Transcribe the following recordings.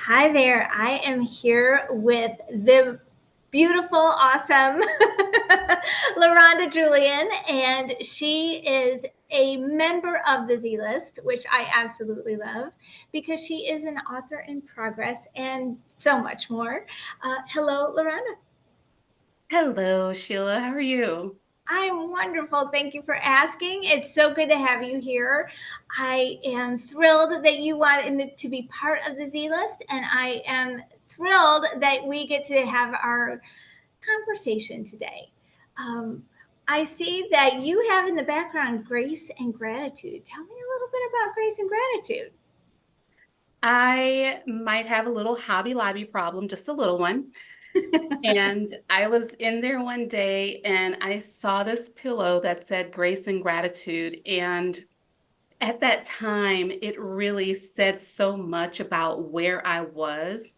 Hi there. I am here with the beautiful, awesome LaRhonda Julien, and she is a member of the Z List, which I absolutely love because she is an author in progress and so much more. Hello, LaRhonda. Hello, Sheila. How are you? I'm wonderful. Thank you for asking. It's so good to have you here. I am thrilled that you wanted to be part of the Z List, and I am thrilled that we get to have our conversation today. Um, I see that you have in the background grace and gratitude. Tell me a little bit about grace and gratitude. I might have a little Hobby Lobby problem, just a little one. And I was in there one day and I saw this pillow that said grace and gratitude. And at that time, it really said so much about where I was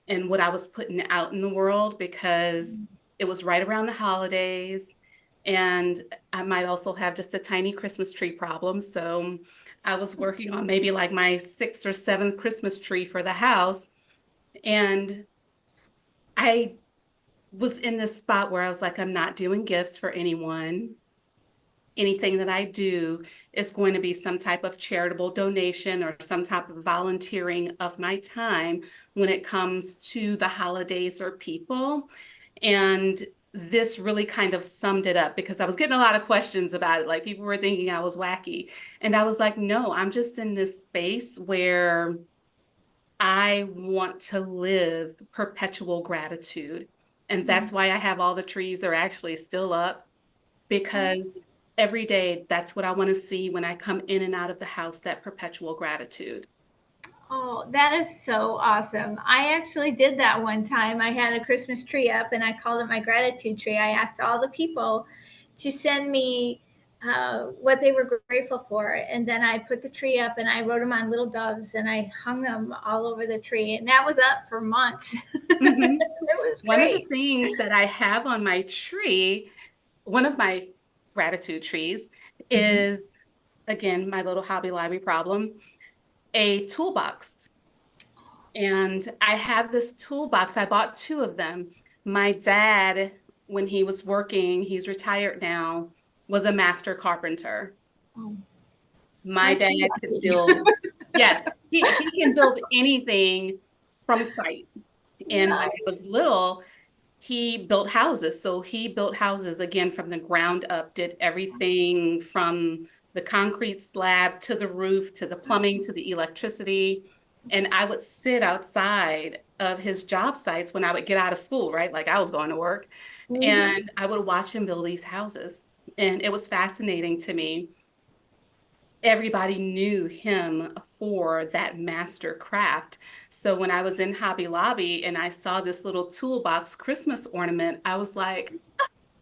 and what I was putting out in the world because it was right around the holidays. And I might also have just a tiny Christmas tree problem. So I was working on maybe like my sixth or seventh Christmas tree for the house. And I was in this spot where I was like, I'm not doing gifts for anyone. Anything that I do is going to be some type of charitable donation or some type of volunteering of my time when it comes to the holidays or people. And this really kind of summed it up because I was getting a lot of questions about it. Like people were thinking I was wacky. And I was like, no, I'm just in this space where I want to live perpetual gratitude. And that's why I have all the trees. They're actually still up because every day that's what I want to see when I come in and out of the house, that perpetual gratitude. Oh, that is so awesome. I actually did that one time. I had a Christmas tree up and I called it my gratitude tree. I asked all the people to send me what they were grateful for. And then I put the tree up and I wrote them on little doves and I hung them all over the tree. And that was up for months. Mhm. It was One of the great. things that I have on my tree, one of my gratitude trees, is again my little Hobby Lobby problem, a toolbox. And I have this toolbox. I bought two of them. My dad, when he was working, he's retired now, was a master carpenter. Oh, My aren't dad you could lucky? build, yeah, he can build anything from sight. And when I Nice. was little, he built houses. So he built houses again from the ground up, did everything from the concrete slab to the roof to the plumbing to the electricity. And I would sit outside of his job sites when I would get out of school, right? Like I was going to work, Mhm. and I would watch him build these houses. And it was fascinating to me. Everybody knew him for that master craft. So when I was in Hobby Lobby and I saw this little toolbox Christmas ornament, I was like,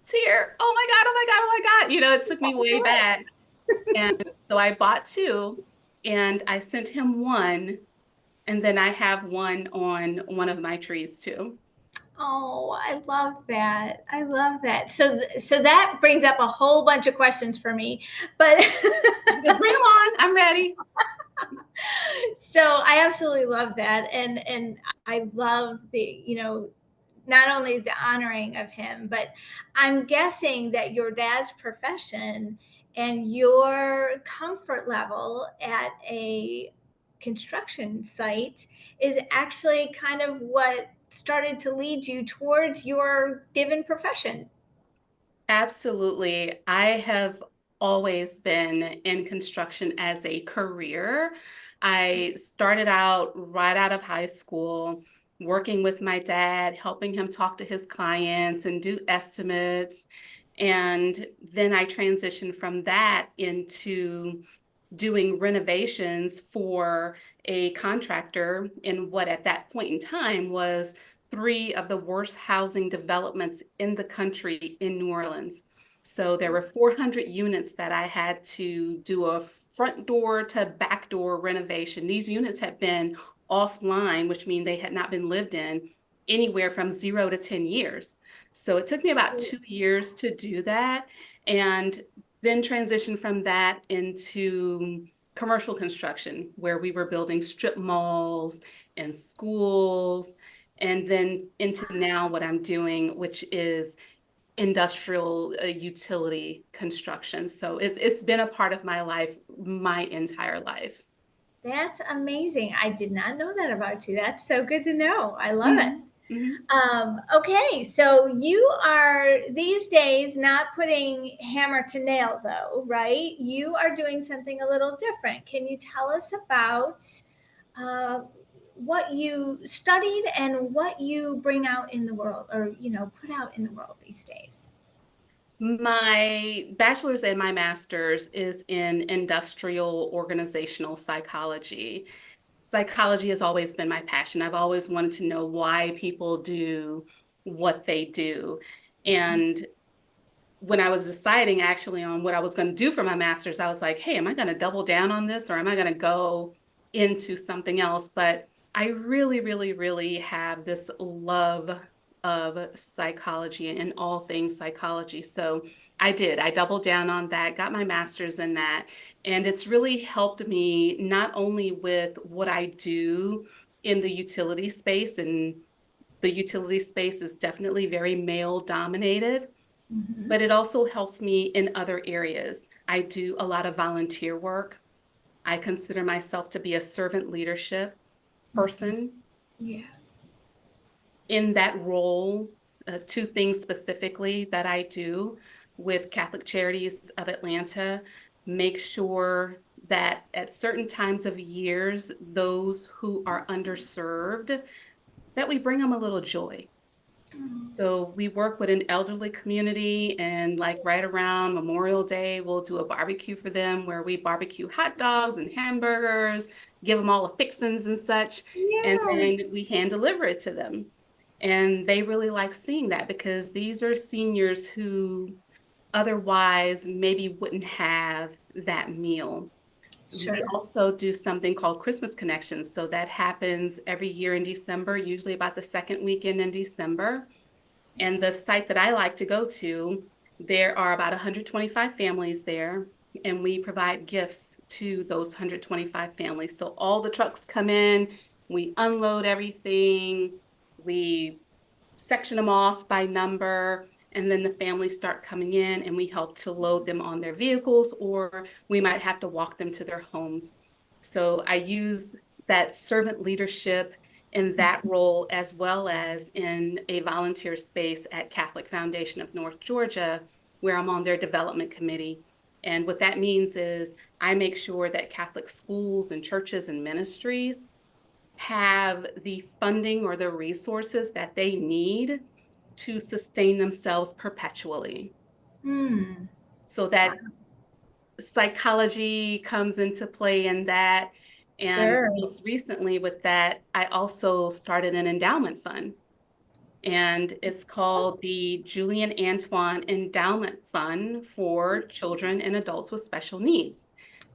it's here. Oh my God, oh my God, oh my God. It took me way back. And so I bought two and I sent him one. And then I have one on one of my trees too. Oh, I love that. I love that. So that brings up a whole bunch of questions for me. But Bring them on. I'm ready. so I absolutely love that. And I love the, not only the honoring of him, but I'm guessing that your dad's profession and your comfort level at a construction site is actually kind of what started to lead you towards your given profession. Absolutely. I have always been in construction as a career. I started out right out of high school, working with my dad, helping him talk to his clients and do estimates. And then I transitioned from that into doing renovations for a contractor in what at that point in time was three of the worst housing developments in the country in New Orleans. So there were 400 units that I had to do a front door to back door renovation. These units had been offline, which means they had not been lived in anywhere from 0 to 10 years. So it took me about 2 years to do that. And then transition from that into commercial construction, where we were building strip malls and schools, and then into now what I'm doing, which is industrial utility construction. So it's been a part of my life my entire life. That's amazing. I did not know that about you. That's so good to know. I love it. Mhm, mhm. Okay, so you are these days not putting hammer to nail, though, right? You are doing something a little different. Can you tell us about uh, what you studied and what you bring out in the world, or put out in the world these days? My bachelor's and my master's is in industrial organizational psychology. Psychology has always been my passion. I've always wanted to know why people do what they do. And when I was deciding actually on what I was going to do for my master's, I was like, hey, am I going to double down on this or am I going to go into something else? But I really, really, really have this love of psychology and all things psychology. So I did. I doubled down on that, got my master's in that. And it's really helped me not only with what I do in the utility space, and the utility space is definitely very male dominated, Mm-hmm. but it also helps me in other areas. I do a lot of volunteer work. I consider myself to be a servant leadership Mm-hmm. person. Yeah. In that role. Two things specifically that I do with Catholic Charities of Atlanta: make sure that at certain times of years, those who are underserved, that we bring them a little joy. So we work with an elderly community, and like right around Memorial Day, we'll do a barbecue for them where we barbecue hot dogs and hamburgers, give them all the fixings and such, and Yeah. then we hand deliver it to them. And they really like seeing that because these are seniors who otherwise maybe wouldn't have that meal. We Sure. also do something called Christmas Connections. So that happens every year in December, usually about the second weekend in December. And the site that I like to go to, there are about 125 families there, and we provide gifts to those 125 families. So all the trucks come in, we unload everything, we section them off by number, and then the families start coming in and we help to load them on their vehicles, or we might have to walk them to their homes. So I use that servant leadership in that role, as well as in a volunteer space at Catholic Foundation of North Georgia, where I'm on their development committee. And what that means is I make sure that Catholic schools and churches and ministries have the funding or the resources that they need to sustain themselves perpetually. Hmm. So that psychology comes into play in that. And Sure. most recently with that, I also started an endowment fund, and it's called the Julian Antoine Endowment Fund for Children and Adults with Special Needs.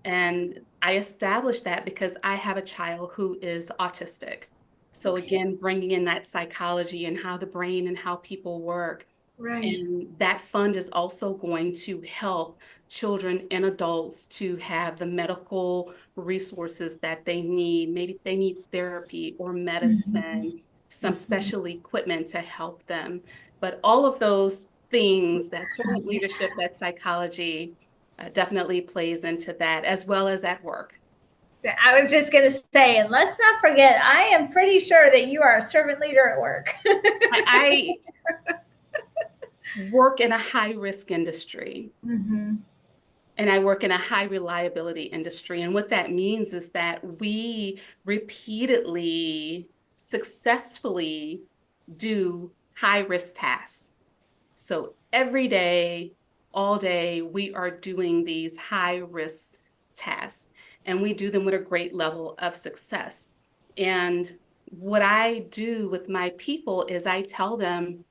And I established that because I have a child who is autistic. So Okay. again, bringing in that psychology and how the brain and how people work. Right. And that fund is also going to help children and adults to have the medical resources that they need. Maybe they need therapy or Mhm. medicine, some Mhm. special equipment to help them. But all of those things, that servant Yeah. leadership, that psychology, definitely plays into that, as well as at work. I was just going to say, and let's not forget, I am pretty sure that you are a servant leader at work. I work in a high risk industry, Mm-hmm. and I work in a high reliability industry. And what that means is that we repeatedly, successfully do high risk tasks. So every day, all day, we are doing these high risk tasks, and we do them with a great level of success. And what I do with my people is I tell them,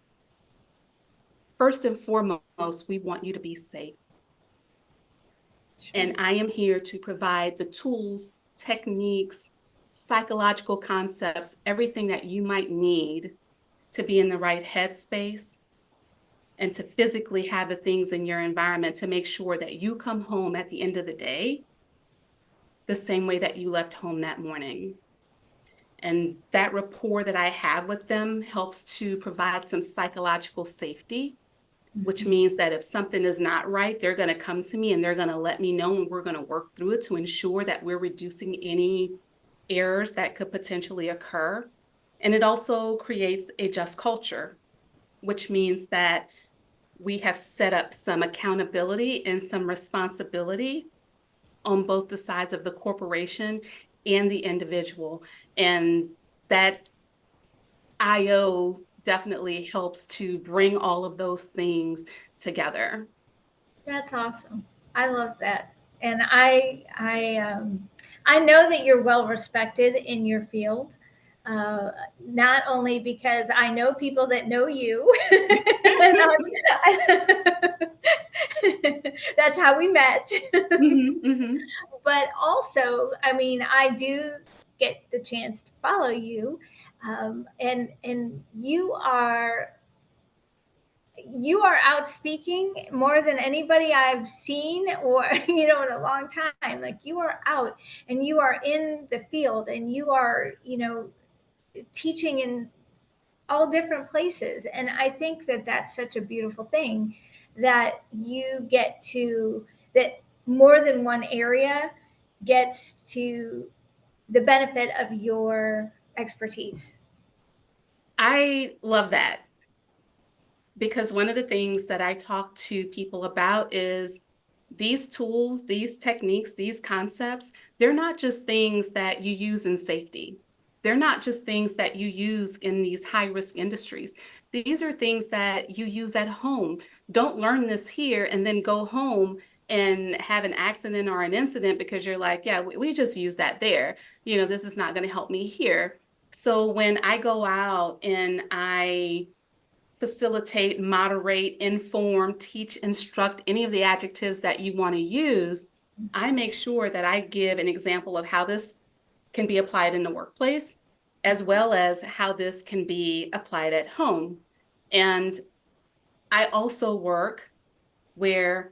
first and foremost, we want you to be safe. And Sure. I am here to provide the tools, techniques, psychological concepts, everything that you might need to be in the right headspace and to physically have the things in your environment to make sure that you come home at the end of the day the same way that you left home that morning. And that rapport that I have with them helps to provide some psychological safety, which means that if something is not right, they're going to come to me and they're going to let me know, and we're going to work through it to ensure that we're reducing any errors that could potentially occur. And it also creates a just culture, which means that we have set up some accountability and some responsibility on both the sides of the corporation and the individual. And that IO definitely helps to bring all of those things together. That's awesome. I love that. And I know that you're well respected in your field. Not only because I know people that know you, and that's how we met. Mhm, mhm. But also, I mean, I do get the chance to follow you, and you are out speaking more than anybody I've seen, or in a long time. Like, you are out and you are in the field, and you are teaching in all different places. And I think that that's such a beautiful thing, that you get to that more than one area gets to the benefit of your expertise. I love that, because one of the things that I talk to people about is these tools, these techniques, these concepts, they're not just things that you use in safety. They're not just things that you use in these high risk industries. These are things that you use at home. Don't learn this here and then go home and have an accident or an incident because you're like, yeah, we just use that there. This is not going to help me here. So when I go out and I facilitate, moderate, inform, teach, instruct, any of the adjectives that you want to use, I make sure that I give an example of how this can be applied in the workplace, as well as how this can be applied at home. And I also work where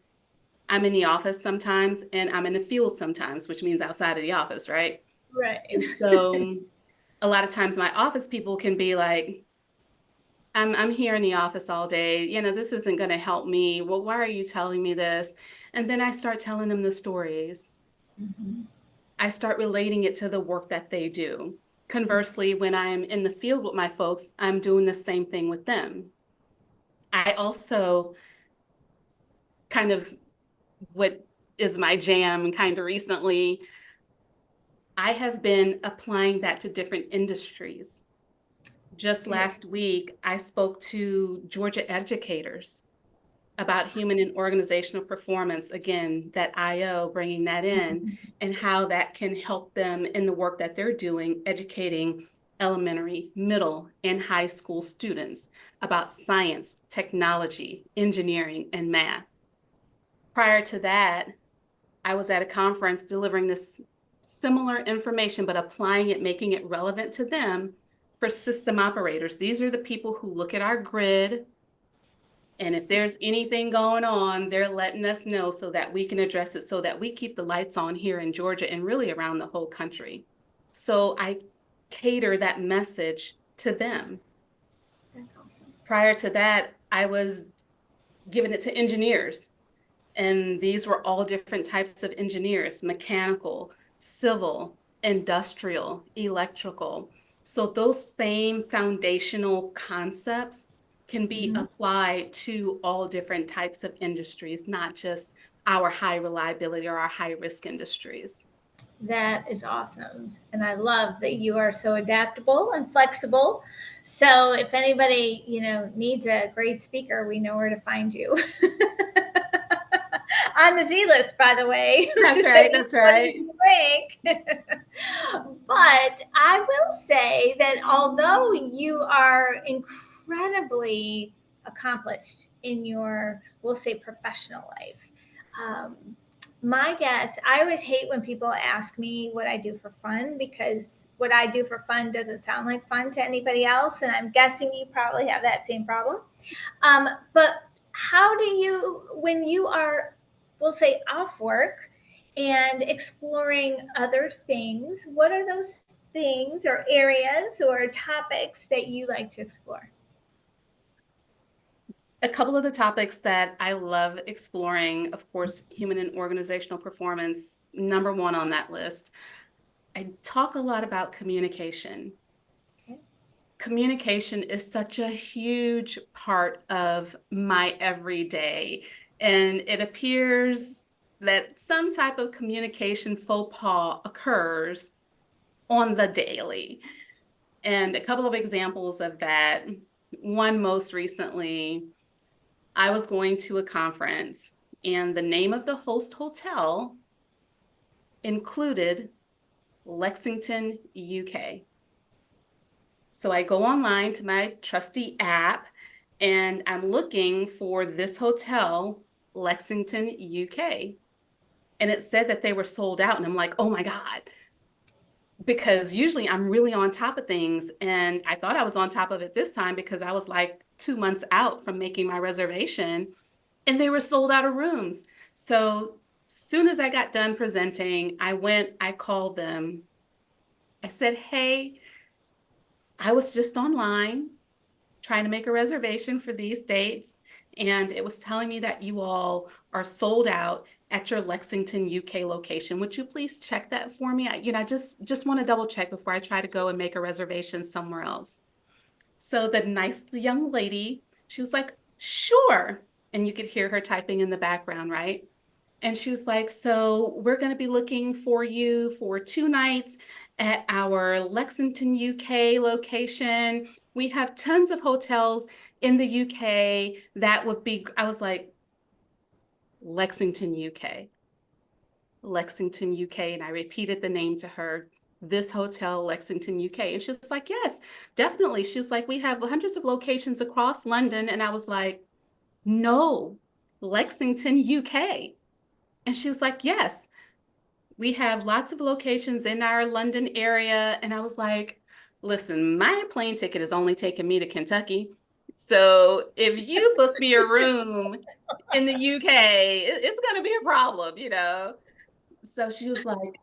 I'm in the office sometimes and I'm in the field sometimes, which means outside of the office, right? Right. And so a lot of times my office people can be like, I'm here in the office all day. This isn't going to help me. Well, why are you telling me this? And then I start telling them the stories. Mhm. I start relating it to the work that they do. Conversely, when I'm in the field with my folks, I'm doing the same thing with them. I also kind of, what is my jam kind of recently, I have been applying that to different industries. Just Good. last week, I spoke to Georgia educators about human and organizational performance, again, that IO, bringing that in, Mhm. and how that can help them in the work that they're doing, educating elementary, middle, and high school students about science, technology, engineering, and math. Prior to that, I was at a conference delivering this similar information, but applying it, making it relevant to them for system operators. These are the people who look at our grid, and if there's anything going on, they're letting us know so that we can address it, so that we keep the lights on here in Georgia and really around the whole country. So I cater that message to them. That's awesome. Prior to that, I was giving it to engineers. And these were all different types of engineers: mechanical, civil, industrial, electrical. So those same foundational concepts can be Mhm. applied to all different types of industries, not just our high reliability or our high risk industries. That is awesome. And I love that you are so adaptable and flexible. So if anybody, needs a great speaker, we know where to find you. On the Z list, by the way. That's So right. you That's put it right. in the rank. But I will say that although you are incredibly accomplished in your, we'll say, professional life, um, my guess, I always hate when people ask me what I do for fun, because what I do for fun doesn't sound like fun to anybody else. And I'm guessing you probably have that same problem. But how do you, when you are, we'll say, off work, and exploring other things. What are those things or areas or topics that you like to explore? A couple of the topics that I love exploring, of course, human and organizational performance, number one on that list. I talk a lot about communication. Okay. Communication is such a huge part of my everyday, and it appears that some type of communication faux pas occurs on the daily. And a couple of examples of that. One most recently, I was going to a conference, and the name of the host hotel included Lexington, UK. So I go online to my trusty app and I'm looking for this hotel, Lexington, UK. And it said that they were sold out. And I'm like, oh my God. Because usually I'm really on top of things. And I thought I was on top of it this time because I was like 2 months out from making my reservation and they were sold out of rooms. So soon as I got done presenting, I called them. I said, hey, I was just online trying to make a reservation for these dates, and it was telling me that you all are sold out at your Lexington, UK location. Would you please check that for me? I just want to double check before I try to go and make a reservation somewhere else. So the nice young lady, she was like, sure. And you could hear her typing in the background, right? And she was like, so we're going to be looking for you for 2 nights at our Lexington, UK location. We have tons of hotels in the UK that would be, I was like, Lexington, UK, Lexington, UK. And I repeated the name to her, this hotel, Lexington, UK. And she's like, yes, definitely. She was like, we have hundreds of locations across London. And I was like, no, Lexington, UK. And she was like, yes, we have lots of locations in our London area. And I was like, listen, my plane ticket is only taking me to Kentucky. So if you book me a room in the UK, it's going to be a problem, you know? So she was like,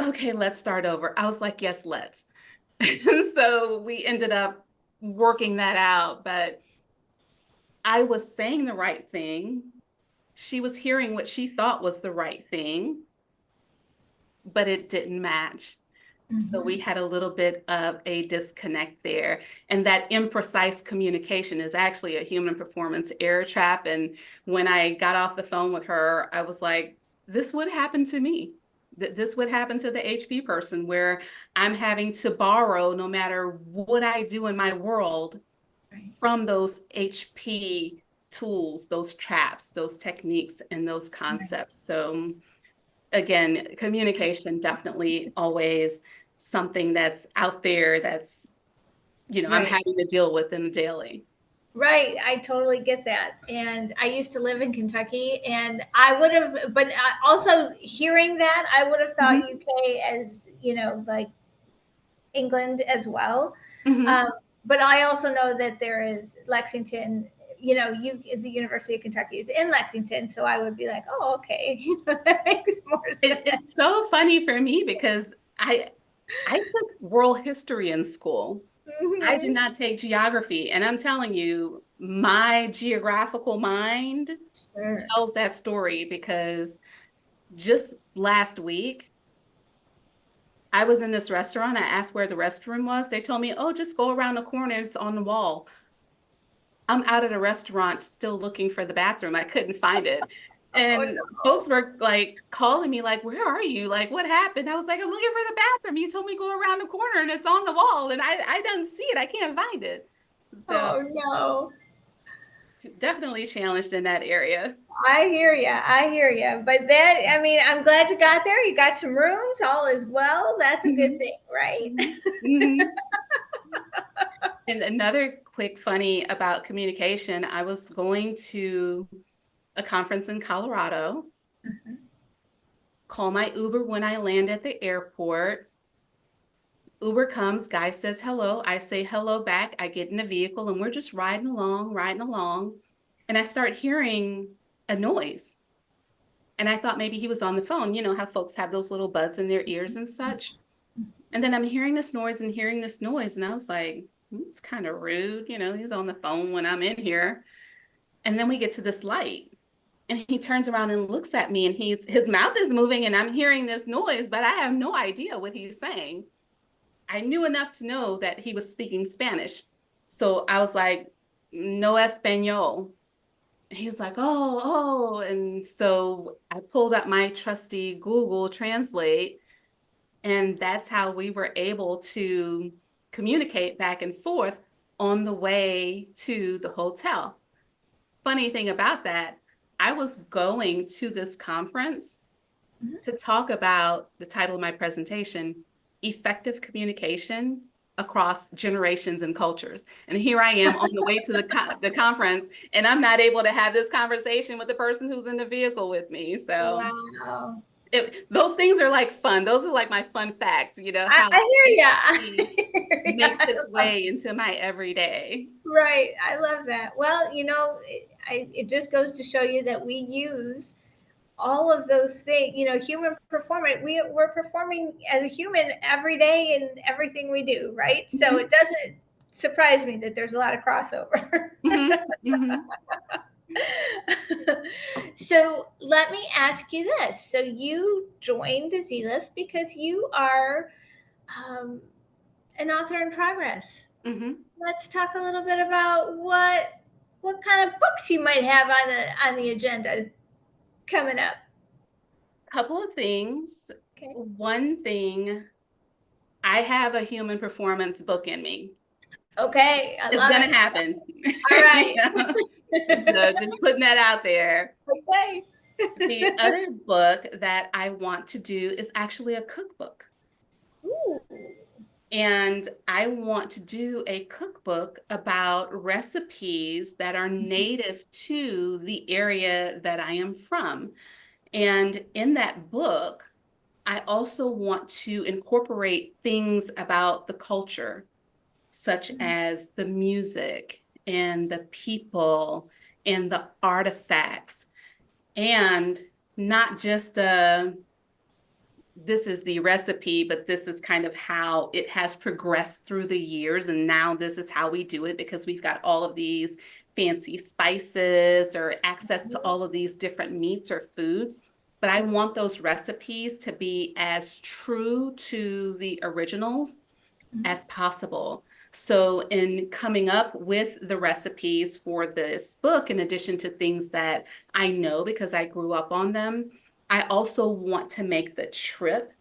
okay, let's start over. I was like, yes, let's. So we ended up working that out, but I was saying the right thing. She was hearing what she thought was the right thing, but it didn't match. So we Mm-hmm. had a little bit of a disconnect there. And that imprecise communication is actually a human performance error trap. And when I got off the phone with her, I was like, this would happen to me. This would happen to the HP person where I'm having to borrow no matter what I do in my world Right. from those HP tools, those traps, those techniques, and those Right. concepts. So again, communication definitely always something that's out there that's, I'm Right. having to deal with in the daily. Right. I totally get that. And I used to live in Kentucky, and I would have, but also hearing that, I would have thought Mhm, UK as, like England as well. mhm. Um, but I also know that there is Lexington, the University of Kentucky is in Lexington. So I would be like, oh, okay. That makes more sense. It's so funny for me because I took world history in school. I did Mm-hmm. not take geography, and I'm telling you, my geographical mind Sure. tells that story because just last week I was in this restaurant. I asked where the restroom was. They told me, oh, just go around the corner. It's on the wall. I'm out of the restaurant still looking for the bathroom. I couldn't find it. Oh, And folks no. were like calling me, like, where are you? Like, what happened? I was like, I'm looking for the bathroom. You told me go around the corner and it's on the wall. And I don't see it. I can't find it. So Oh, no. definitely challenged in that area. I hear you. I hear you. But that, I mean, I'm glad you got there. You got some rooms. All is well. That's a good Mhm, thing, right? mhm, mhm. And another quick funny about communication, I was going to a conference in Colorado, call my Uber when I land at the airport. Uber comes, guy says hello. I say hello back. I get in the vehicle and we're just riding along, riding along. And I start hearing a noise. And I thought maybe he was on the phone, you know, how folks have those little buds in their ears and such. And then I'm hearing this noise and hearing this noise. And I was like, it's kind of rude. You know, he's on the phone when I'm in here. And then we get to this light and he turns around and looks at me and his mouth is moving and I'm hearing this noise, but I have no idea what he's saying. I knew enough to know that he was speaking Spanish. So I was like, no Espanol. He was like, oh. And so I pulled up my trusty Google Translate, and that's how we were able to communicate back and forth on the way to the hotel. Funny thing about that, I was going to this conference Mhm. to talk about the title of my presentation, Effective Communication Across Generations and Cultures. And here I am on the way to the conference, and I'm not able to have this conversation with the person who's in the vehicle with me. So Wow. those things are like fun. Those are like my fun facts, you know, how I hear ya. technology I hear ya. makes its way into my everyday. Right. I love that. Well, it just goes to show you that we use all of those things, human performance. We're performing as a human every day in everything we do, right? So Mhm, it doesn't surprise me that there's a lot of crossover. mhm, mhm, So let me ask you this. So you joined the Z List because you are um, an author in progress. mhm. Let's talk a little bit about what kind of books you might have on the agenda coming up. Couple of things. Okay. One thing, I have a human performance book in me. Okay, I It's love gonna it. happen. All You right. know? So just putting that out there. Okay. The other book that I want to do is actually a cookbook. Ooh. And I want to do a cookbook about recipes that are native to the area that I am from. And in that book, I also want to incorporate things about the culture, such as the music and the people and the artifacts, and not just this is the recipe, but this is kind of how it has progressed through the years. And now this is how we do it because we've got all of these fancy spices or access to all of these different meats or foods. But I want those recipes to be as true to the originals as possible. So, in coming up with the recipes for this book, in addition to things that I know because I grew up on them, I also want to make the trip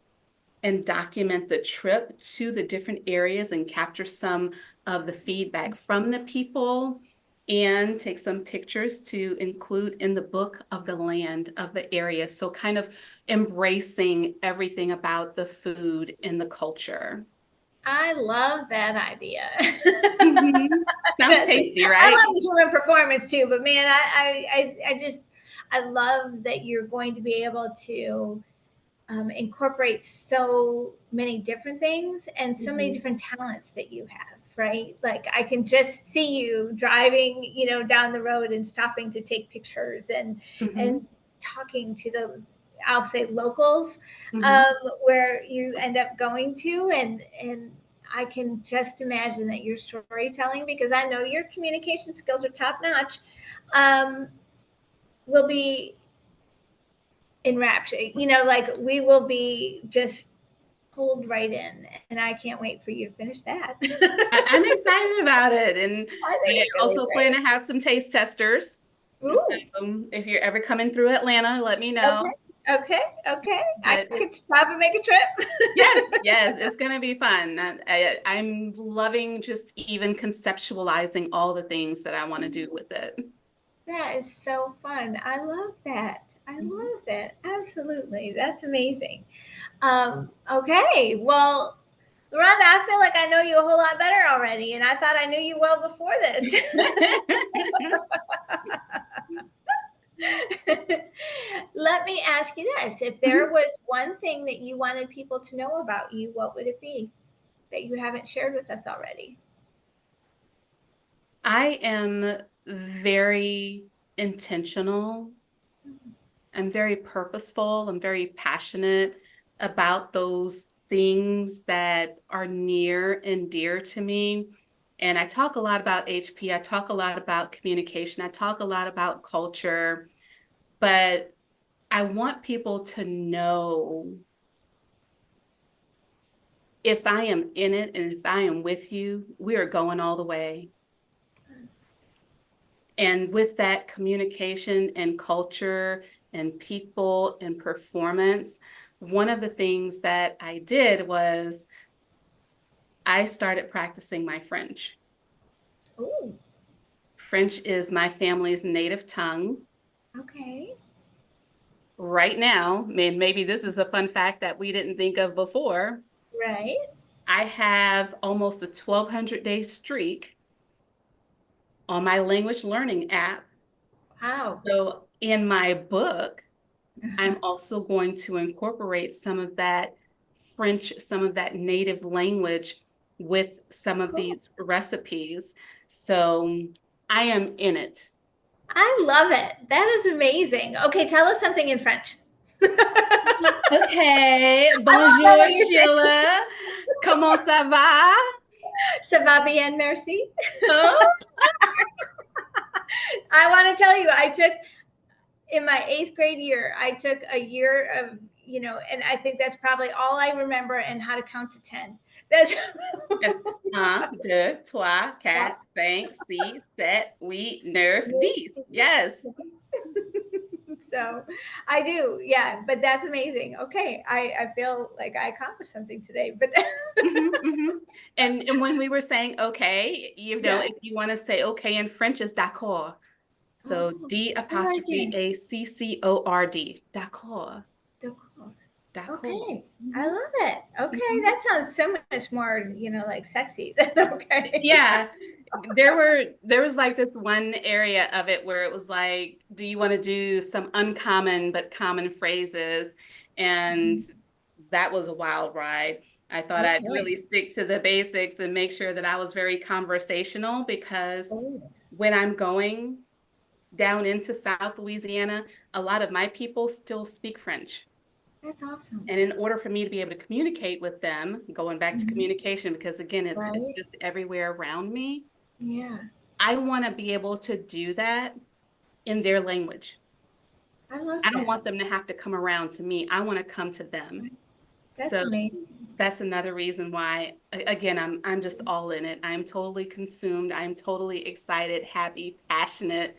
and document the trip to the different areas and capture some of the feedback from the people and take some pictures to include in the book of the land of the area. So, kind of embracing everything about the food and the culture. I love that idea. Mhm. Sounds tasty, I right? love the human performance too, but man, I just I love that you're going to be able to incorporate so many different things and so many Mhm. different talents that you have, right? Like I can just see you driving, down the road and stopping to take pictures and Mhm. talking to the, I'll say, locals, um, Mhm. where you end up going to, and I can just imagine that your storytelling, because I know your communication skills are top notch, um, will be enraptured. Like we will be just pulled right in, and I can't wait for you to finish that. I'm excited about it. And I think I it's gonna be also plan great. to have some taste testers. Ooh, So if you're ever coming through Atlanta, let me know. okay, okay. I But could it's, stop and make a yes, trip. yes, it's going to be fun. I'm loving just even conceptualizing all the things that I want to do with it. That is so fun. I love that. I Mhm. love that. Absolutely. That's amazing. Okay. Well, LaRhonda, I feel like I know you a whole lot better already, and I thought I knew you well before this. Let me ask you this. If there Mhm. was one thing that you wanted people to know about you, what would it be that you haven't shared with us already? I am very intentional I'm very purposeful. I'm very passionate about those things that are near and dear to me. And I talk a lot about HP. I talk a lot about communication. I talk a lot about culture, but I want people to know if I am in it and if I am with you, we are going all the way. And with that communication and culture and people and performance, one of the things that I did was I started practicing my French. Oh, French is my family's native tongue. okay. Right now, maybe this is a fun fact that we didn't think of before. Right. I have almost a 1,200-day streak on my language learning app. Wow. So in my book, I'm also going to incorporate some of that French, some of that native language with some of Cool. these recipes. So I am in it. I love it. That is amazing. Okay, tell us something in French. Okay, I love all bonjour of your French. Sheila. Comment ça va? Ça va bien, merci. Oh, I want to tell you, I took in my eighth grade year, I took a year of, and I think that's probably all I remember and how to count to 10. That's yes. 1, 2, 3, 4, 5, 6, 7, 8, 9, 10. Yes. so I do. Yeah. But that's amazing. Okay. I feel like I accomplished something today, but And when we were saying okay, if yes. you want to say okay in French is d'accord. So Oh, D say that apostrophe again. A C C O R D. D'accord. Decor. D'accord. Okay. I Mhm, love it. Okay. mhm. That sounds so much more, like sexy than okay. Yeah. There was like this one area of it where it was like, do you want to do some uncommon but common phrases? And that was a wild ride. I thought I'd Okay. really stick to the basics and make sure that I was very conversational because Oh, when I'm going down into South Louisiana, a lot of my people still speak French. that's awesome. And in order for me to be able to communicate with them, going back to Mhm. communication, because again, it's Right? just everywhere around me, Yeah. I want to be able to do that in their language. I love I don't that. want them to have to come around to me. I want to come to them. That's So amazing. that's another reason why, again, I'm just all in it. I'm totally consumed. I'm totally excited, happy, passionate,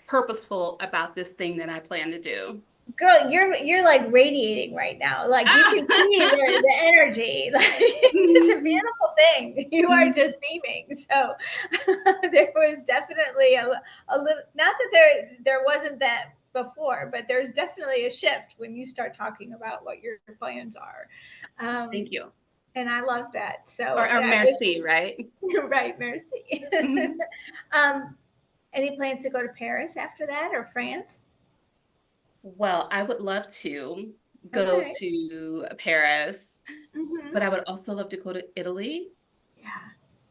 purposeful about this thing that I plan to do. Girl, you're like radiating right now. Like you can see the energy. Like it's a Mhm. beautiful thing. You are just beaming. So there was definitely a little, not that there wasn't that before, but there's definitely a shift when you start talking about what your plans are. Thank Um, you. and I love that. So Or I wish merci, right? right, merci. Mhm. um, any plans to go to Paris after that or France? Well, I would love to go Okay. to Paris, Mm-hmm. but I would also love to go to Italy. Yeah.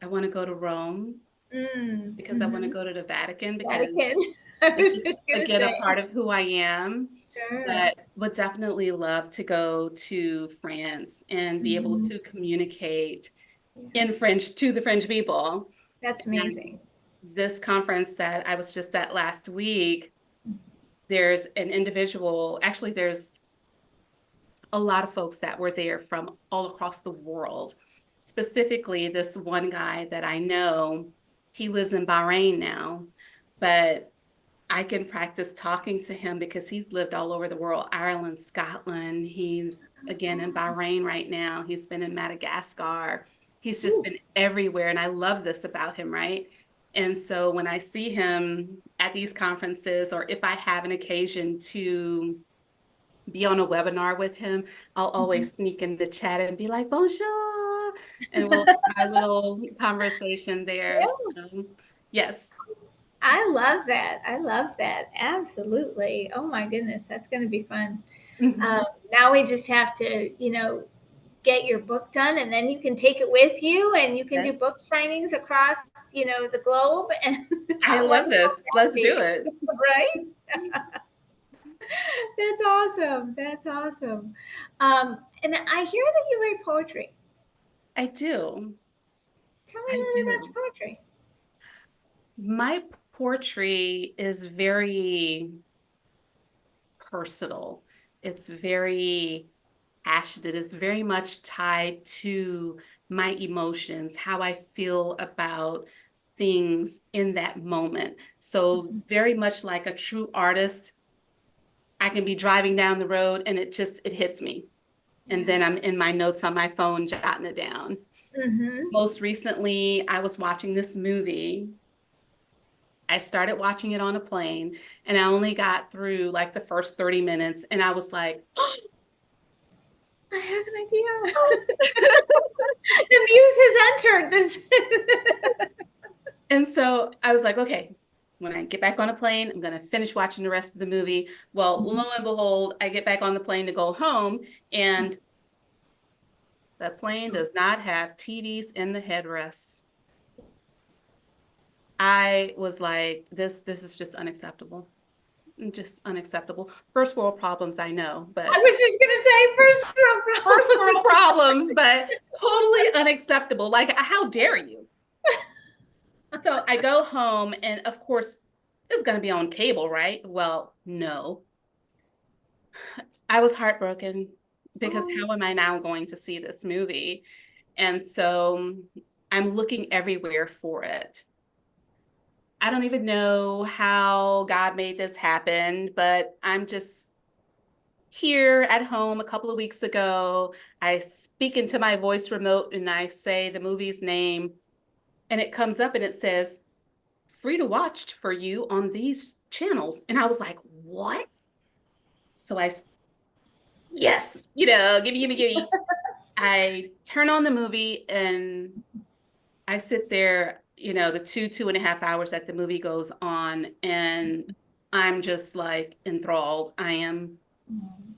I want to go to Rome Mm, because I want to mhm. go to the Vatican because Vatican. I it's was just, just gonna again, a say. part of who I am. Sure. But would definitely love to go to France and be able Mhm. to communicate Yeah. in French to the French people. That's And amazing. this conference that I was just at last week, there's an individual, actually, there's a lot of folks that were there from all across the world. Specifically, this one guy that I know, he lives in Bahrain now, but I can practice talking to him because he's lived all over the world, Ireland, Scotland. He's again in Bahrain right now. He's been in Madagascar. He's just Ooh. been everywhere. And I love this about him, right? And so when I see him at these conferences, or if I have an occasion to be on a webinar with him, I'll Mhm. always sneak in the chat and be like, bonjour. And we'll have our little conversation there. Yeah. So, yes. I love that. I love that. Absolutely. Oh my goodness, that's going to be fun. Um, Mhm. now we just have to, get your book done, and then you can take it with you, and you can do Yes. book signings across, the globe. And I how love wonderful this. would that Let's do be, it. right? That's awesome. That's awesome. And I hear that you write poetry. I do. Tell me a I little bit about do. your poetry. My poetry is very personal. It's very passionate. It's very much tied to my emotions, how I feel about things in that moment. So very much like a true artist, I can be driving down the road and it hits me. And then I'm Yes. in my notes on my phone jotting it down. Mm-hmm. Most recently, I was watching this movie. I started watching it on a plane and I only got through like the first 30 minutes and I was like, I have an idea. The muse has entered this. and so I was like, okay, when I get back on a plane, I'm going to finish watching the rest of the movie. Well, lo and behold, I get back on the plane to go home, and the plane does not have TVs in the headrests. I was like, this is just unacceptable. Just unacceptable. First world problems, I know, I but was just gonna say first first world world problems, but totally unacceptable. Like, how dare you? So I go home, and of course, it's going to be on cable, right? Well, no. I was heartbroken because problem. how am I now going to see this movie? And so I'm looking everywhere for it. I don't even know how God made this happen, but I'm just here at home a couple of weeks ago. I speak into my voice remote and I say the movie's name, and it comes up and it says, free to watch for you on these channels. And I was like, what? So yes, give me. I turn on the movie and I sit there, the 2.5 hours that the movie goes on, and I'm just like enthralled. I am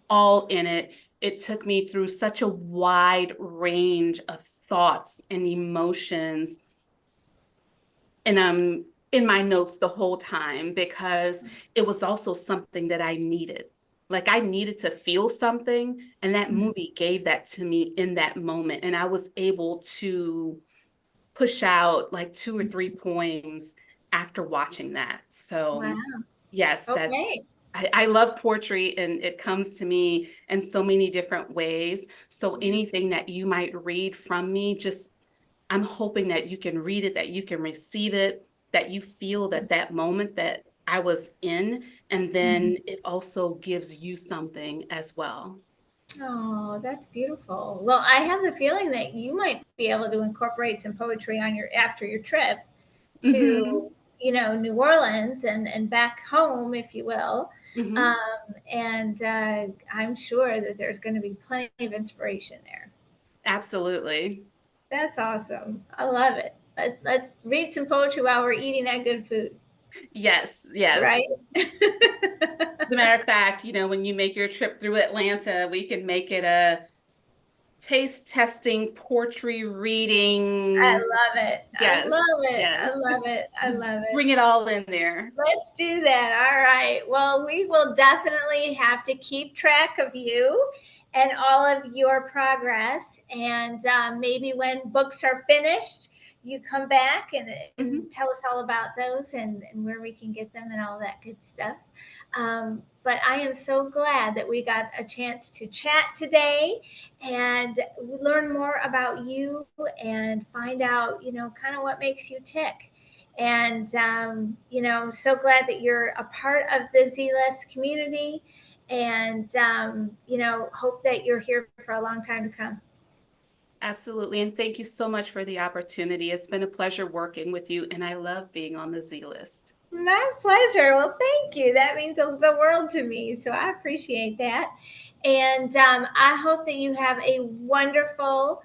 all in it. It took me through such a wide range of thoughts and emotions. And I'm in my notes the whole time because it was also something that I needed. Like I needed to feel something, and that movie gave that to me in that moment. And I was able to push out like 2 or 3 poems after watching that. So, Wow. yes, that Okay. I love poetry and it comes to me in so many different ways. So, anything that you might read from me, just I'm hoping that you can read it, that you can receive it, that you feel that moment that I was in, and then it also gives you something as well. Oh, that's beautiful. Well, I have the feeling that you might be able to incorporate some poetry on your after your trip Hmm. to, New Orleans and back home, if you will. Hmm. Um, and I'm sure that there's going to be plenty of inspiration there. Absolutely. That's awesome. I love it. Let's read some poetry while we're eating that good food, Yes, yes. right? As a matter of fact, when you make your trip through Atlanta, we can make it a taste testing, poetry I reading. love it. I Yes, love it. I yes. love it. I Just love it. bring it all in there. Let's do that. All right. Well, we will definitely have to keep track of you and all of your progress. And maybe when books are finished, you come back and Mhm. tell us all about those and where we can get them and all that good stuff. But I am so glad that we got a chance to chat today and learn more about you and find out, kind of what makes you tick. And, so glad that you're a part of the Z List community and, hope that you're here for a long time to come. Absolutely. And thank you so much for the opportunity. It's been a pleasure working with you, and I love being on the Z list. My pleasure. Well, thank you. That means the world to me. So I appreciate that. And I hope that you have a wonderful,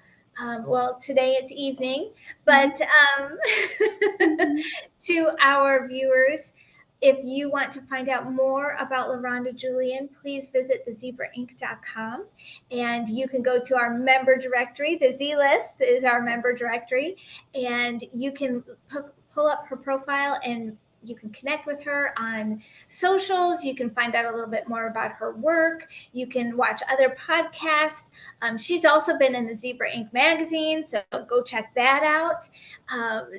well, today it's evening, Mhm. but Mhm. to our viewers, if you want to find out more about LaRhonda Julien, please visit thezebrainc.com and you can go to our member directory. The Z List is our member directory, and you can pull up her profile and you can connect with her on socials. You can find out a little bit more about her work. You can watch other podcasts. She's also been in the Zebra Inc. magazine, so go check that out.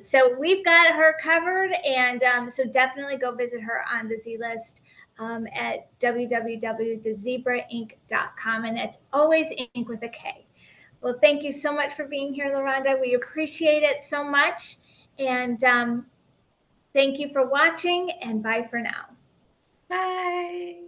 So we've got her covered, and so definitely go visit her on the Z List at www.thezebrainc.com, and that's always Inc. with a K. Well, thank you so much for being here, LaRhonda. We appreciate it so much. And thank you for watching, and bye for now. Bye.